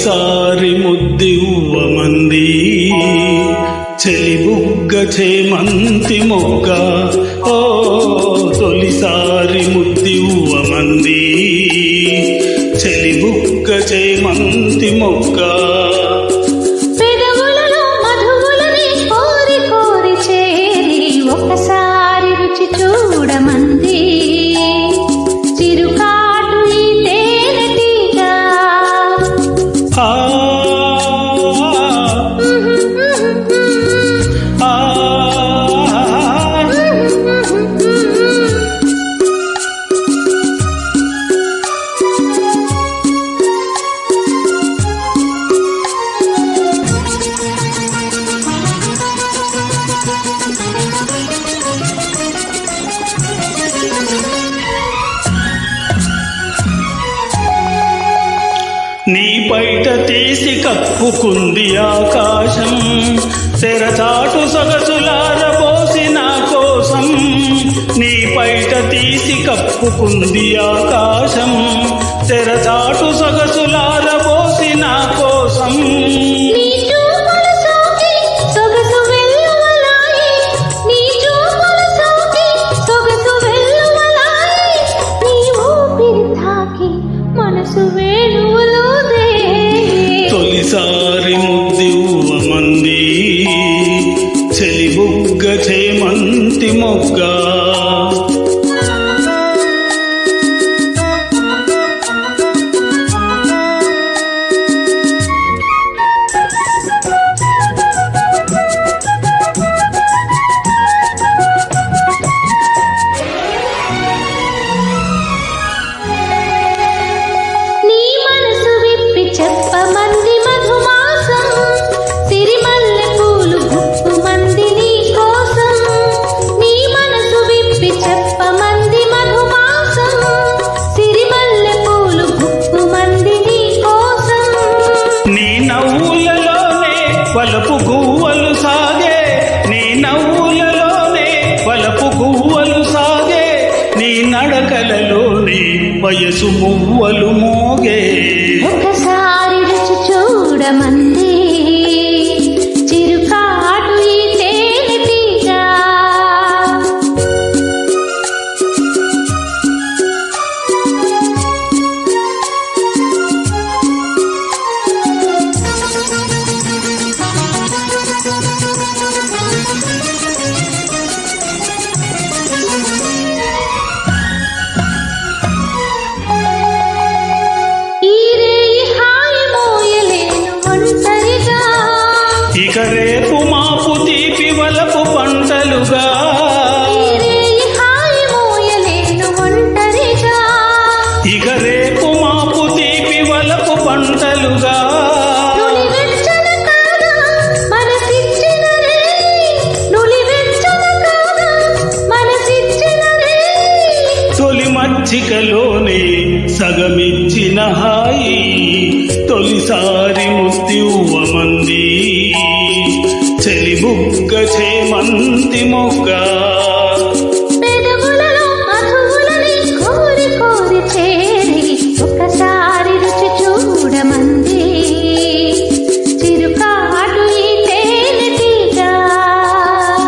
తొలిసారి ముద్దివ్వమంది చెలిబుగ్గ చేమంతి మొగ్గ ఓ తొలిసారి ముద్దివ్వమంది చెలిబుగ్గ చేమంతి మొగ్గ పెదవులలో మధువులని కోరి కోరి చేరి ఒకసారి రుచి చూడమంది చిరుకాటు ఈ తేనెటీగ నీ బయట తీసి కప్పుకుంది ఆకాశం తెరచాటు సొగసులారబోసి నా కోసం నీ బయట తీసి కప్పుకుంది ఆకాశం తెరచాటు సొగసులారబోసి నా కోసం తొలిసారి ముద్దివ్వమంది చెలిబుగ్గ చేమంతి మొగ్గ చెప్పమంది మధుమాసం సిరిమల్లె పూలు గుప్పుమంది నీ కోసం నీ మనసు విప్పి చెప్పమంది మధుమాసం సిరిమల్లె పూలు గుప్పుమంది నీ కోసం నీ నవ్వులలోనే వలపు గువ్వలు సాగే నీ నవ్వులలోనే వలపు గువ్వలు సాగే నీ నడకలలోనే వయసు మువ్వలు మోగే ఒకసారి రుచి చూడమంది చిరుకాటు ఈ తేనెటీగ ఇక రేపు మాపు తీపి వలపు పంటలుగా ఇక రేపు మాపు తీపి వలపు పంటలుగా తొలి మచ్చికలోనే సగమిచ్చిన హాయి తొలిసారి ముద్దివ్వమంది చెలిబుగ్గ చేమంతి మొగ్గ